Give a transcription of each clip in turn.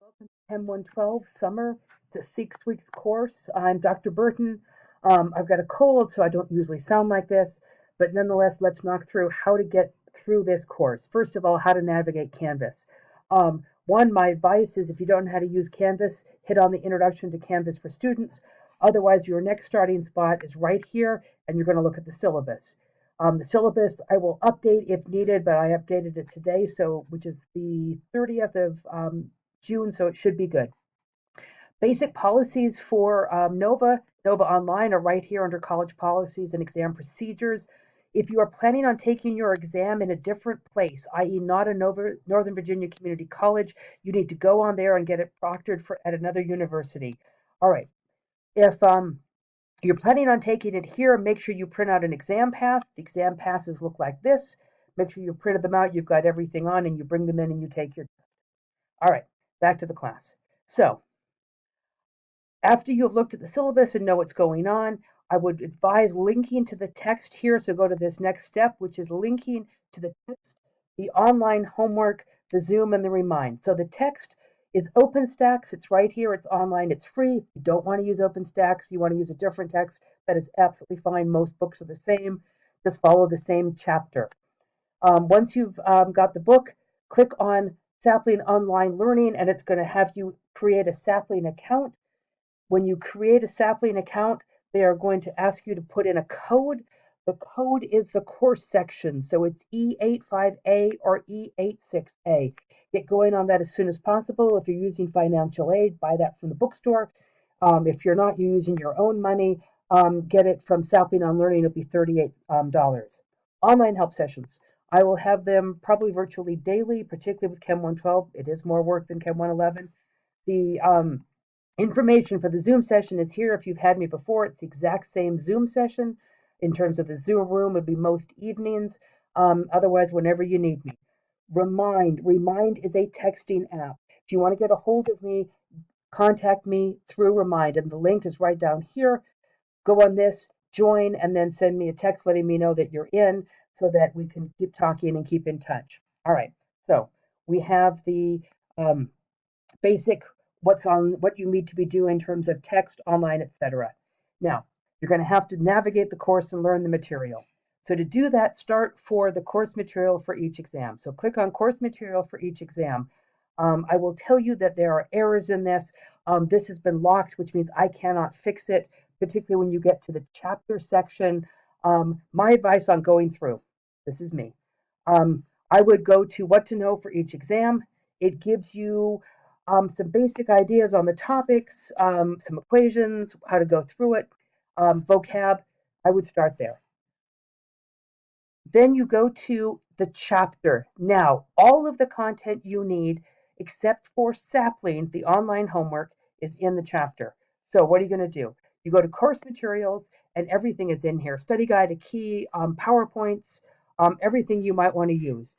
Welcome to Chem 112 Summer. It's a 6 weeks course. I'm Dr. Burton. I've got a cold, so I don't usually sound like this, but nonetheless, let's knock through how to get through this course. First of all, how to navigate Canvas. My advice is if you don't know how to use Canvas, hit on the Introduction to Canvas for Students. Otherwise, your next starting spot is right here, and you're going to look at the syllabus. The syllabus I will update if needed, but I updated it today, which is the 30th of June, so it should be good. Basic policies for Nova Online are right here under College Policies and Exam Procedures. If you are planning on taking your exam in a different place, i.e. not a Northern Virginia Community College, you need to go on there and get it proctored at another university. All right. If you're planning on taking it here, make sure you print out an exam pass. The exam passes look like this. Make sure you've printed them out, you've got everything on, and you bring them in and you take your test. All right, back to the class. So, after you've looked at the syllabus and know what's going on, I would advise linking to the text here. So go to this next step, which is linking to the text, the online homework, the Zoom, and the Remind. So the text is OpenStax. It's right here. It's online. It's free. If you don't want to use OpenStax, you want to use a different text, that is absolutely fine. Most books are the same. Just follow the same chapter. Once you've got the book, click on Sapling Online Learning, and it's going to have you create a Sapling account. When you create a Sapling account, they are going to ask you to put in a code. The code is the course section, so it's E85A or E86A. Get going on that as soon as possible. If you're using financial aid, buy that from the bookstore. If you're not using your own money, get it from Sapling on Learning. It'll be $38. Online help sessions. I will have them probably virtually daily, particularly with Chem 112. It is more work than Chem 111. The information for the Zoom session is here. If you've had me before, it's the exact same Zoom session. In terms of the Zoom room, it would be most evenings. Otherwise, whenever you need me. Remind is a texting app. If you want to get a hold of me, contact me through Remind, and the link is right down here. Go on this, join, and then send me a text letting me know that you're in so that we can keep talking and keep in touch. All right, so we have the basic what you need to be doing in terms of text, online, etc. Now, you're going to have to navigate the course and learn the material. So to do that, start for the course material for each exam. So click on course material for each exam. I will tell you that there are errors in this. This has been locked, which means I cannot fix it, particularly when you get to the chapter section. My advice on going through, this is me. I would go to what to know for each exam. It gives you some basic ideas on the topics, some equations, how to go through it, vocab. I would start there. Then you go to the chapter. Now, all of the content you need, except for Sapling, the online homework, is in the chapter. So what are you going to do? You go to course materials, and everything is in here. Study guide, a key, PowerPoints, everything you might want to use.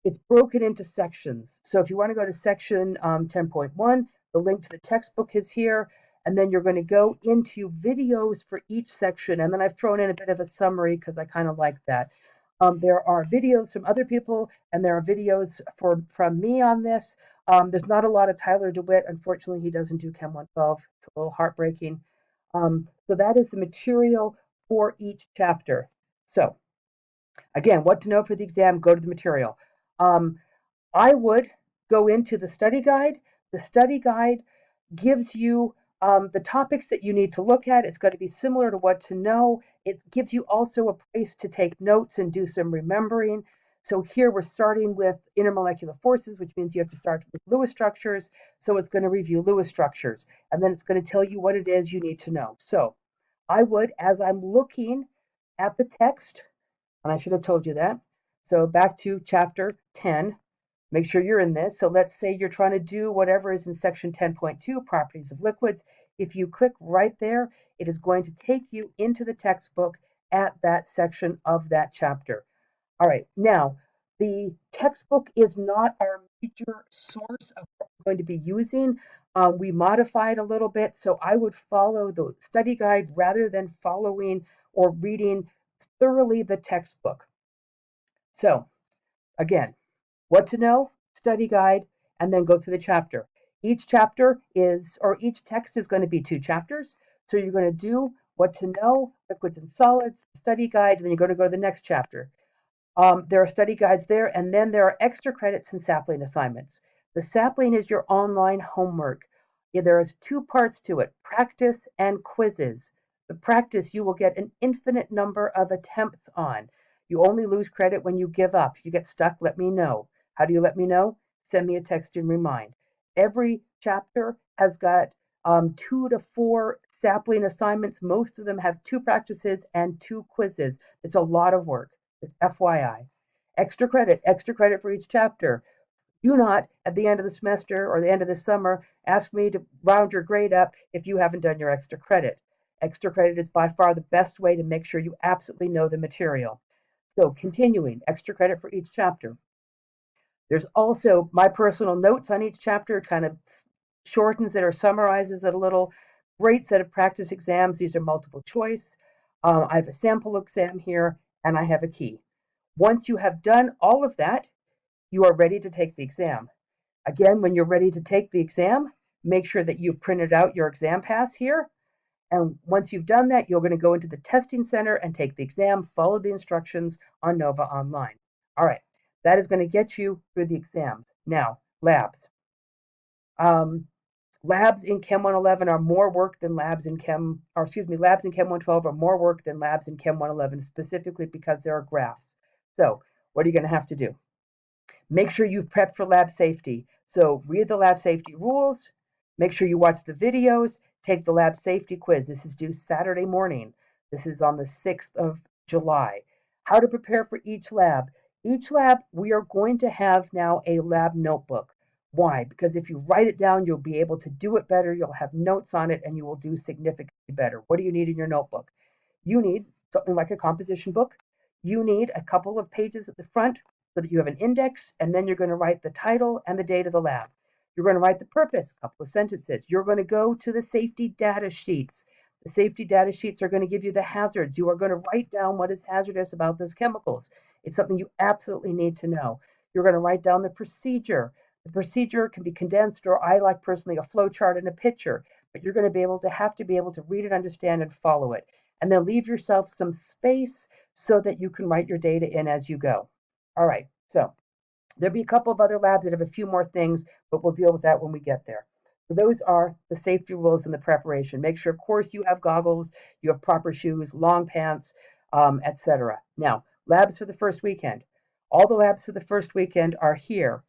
It's broken into sections. So if you want to go to section 10.1, the link to the textbook is here. And then you're going to go into videos for each section. And then I've thrown in a bit of a summary because I kind of like that. There are videos from other people, and there are videos from me on this. There's not a lot of Tyler DeWitt. Unfortunately, he doesn't do Chem 112. It's a little heartbreaking. So that is the material for each chapter. So again, what to know for the exam, go to the material. I would go into the study guide. The study guide gives you the topics that you need to look at. It's going to be similar to what to know. It gives you also a place to take notes and do some remembering. So here we're starting with intermolecular forces, which means you have to start with Lewis structures. So it's going to review Lewis structures, and then it's going to tell you what it is you need to know. So I would, as I'm looking at the text, and I should have told you that. So back to chapter 10. Make sure you're in this. So let's say you're trying to do whatever is in section 10.2, properties of liquids. If you click right there, it is going to take you into the textbook at that section of that chapter. All right, now the textbook is not our major source of what we're going to be using. We modified a little bit, so I would follow the study guide rather than following or reading thoroughly the textbook. So again, what to know, study guide, and then go through the chapter. Each chapter is, or each text is going to be 2 chapters. So you're going to do what to know, liquids and solids, study guide, and then you're going to go to the next chapter. There are study guides there, and then there are extra credits and sapling assignments. The sapling is your online homework. Yeah, there is 2 parts to it, practice and quizzes. The practice you will get an infinite number of attempts on. You only lose credit when you give up. If you get stuck, let me know. How do you let me know? Send me a text and remind. Every chapter has got 2 to 4 sapling assignments. Most of them have 2 practices and 2 quizzes. It's a lot of work. FYI. Extra credit for each chapter. Do not, at the end of the semester or the end of the summer, ask me to round your grade up if you haven't done your extra credit. Extra credit is by far the best way to make sure you absolutely know the material. So continuing, extra credit for each chapter. There's also my personal notes on each chapter, kind of shortens it or summarizes it a little. Great set of practice exams. These are multiple choice. I have a sample exam here, and I have a key. Once you have done all of that, you are ready to take the exam. Again, when you're ready to take the exam, make sure that you've printed out your exam pass here. And once you've done that, you're going to go into the testing center and take the exam, follow the instructions on Nova Online. All right, that is going to get you through the exams. Now, labs. Um, labs in Chem 111 are more work than labs in Chem, or excuse me, labs in Chem 112 are more work than labs in Chem 111, specifically because there are graphs. So what are you going to have to do? Make sure you've prepped for lab safety. So read the lab safety rules, make sure you watch the videos, take the lab safety quiz. This is due Saturday morning. This is on the 6th of July. How to prepare for each lab. Each lab, we are going to have now a lab notebook. Why? Because if you write it down, you'll be able to do it better. You'll have notes on it and you will do significantly better. What do you need in your notebook? You need something like a composition book. You need a couple of pages at the front so that you have an index, and then you're going to write the title and the date of the lab. You're going to write the purpose, a couple of sentences. You're going to go to the safety data sheets. The safety data sheets are going to give you the hazards. You are going to write down what is hazardous about those chemicals. It's something you absolutely need to know. You're going to write down the procedure. The procedure can be condensed, or I like personally a flow chart and a picture, but you're going to have to be able to read it, understand, and follow it. And then leave yourself some space so that you can write your data in as you go. All right, so there'll be a couple of other labs that have a few more things, but we'll deal with that when we get there. So those are the safety rules and the preparation. Make sure, of course, you have goggles, you have proper shoes, long pants, etc. Now, labs for the first weekend. All the labs for the first weekend are here.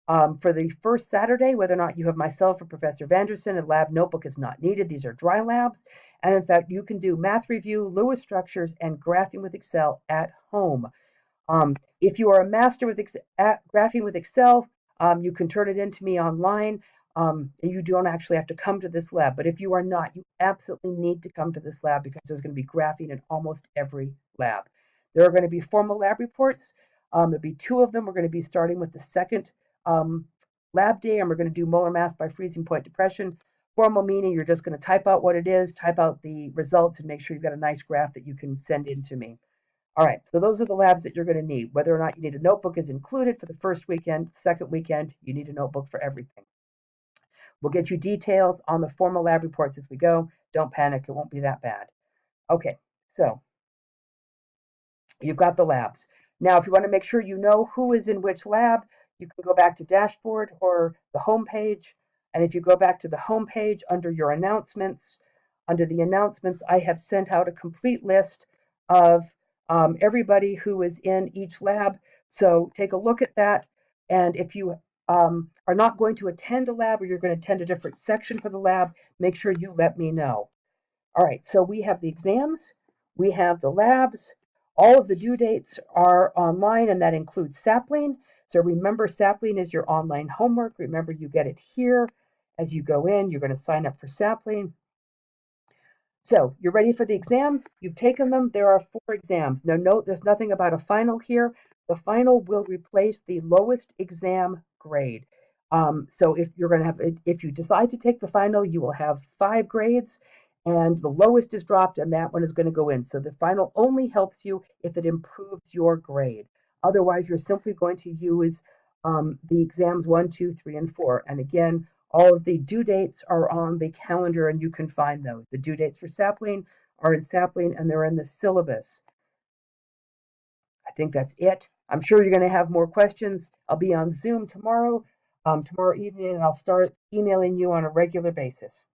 For the first Saturday, whether or not you have myself or Professor Vanderson, a lab notebook is not needed. These are dry labs. And in fact, you can do math review, Lewis structures, and graphing with Excel at home. If you are a master with graphing with Excel, you can turn it into me online. And you don't actually have to come to this lab. But if you are not, you absolutely need to come to this lab because there's going to be graphing in almost every lab. There are going to be formal lab reports. There'll be 2 of them. We're going to be starting with the second lab day, and we're going to do molar mass by freezing point depression. Formal meaning you're just going to type out what it is, type out the results, and make sure you've got a nice graph that you can send in to me. All right, so those are the labs that you're going to need. Whether or not you need a notebook is included for the first weekend. Second weekend, you need a notebook for everything. We'll get you details on the formal lab reports as we go. Don't panic, it won't be that bad. Okay, so you've got the labs. Now, if you want to make sure you know who is in which lab, you can go back to dashboard or the home page. And if you go back to the home page under your announcements, under the announcements, I have sent out a complete list of everybody who is in each lab. So take a look at that. And if you are not going to attend a lab or you're going to attend a different section for the lab, make sure you let me know. All right, so we have the exams, we have the labs, all of the due dates are online, and that includes sapling. So remember, sapling is your online homework. Remember, you get it here. As you go in, you're going to sign up for sapling. So you're ready for the exams. You've taken them. There are 4 exams. Now, note there's nothing about a final here. The final will replace the lowest exam grade. So if you decide to take the final, you will have 5 grades, and the lowest is dropped, and that one is going to go in. So the final only helps you if it improves your grade. Otherwise, you're simply going to use the exams 1, 2, 3, and 4. And again, All of the due dates are on the calendar and you can find those. The due dates for sapling are in sapling and they're in the syllabus. I think that's it. I'm sure you're going to have more questions. I'll be on Zoom tomorrow evening, and I'll start emailing you on a regular basis.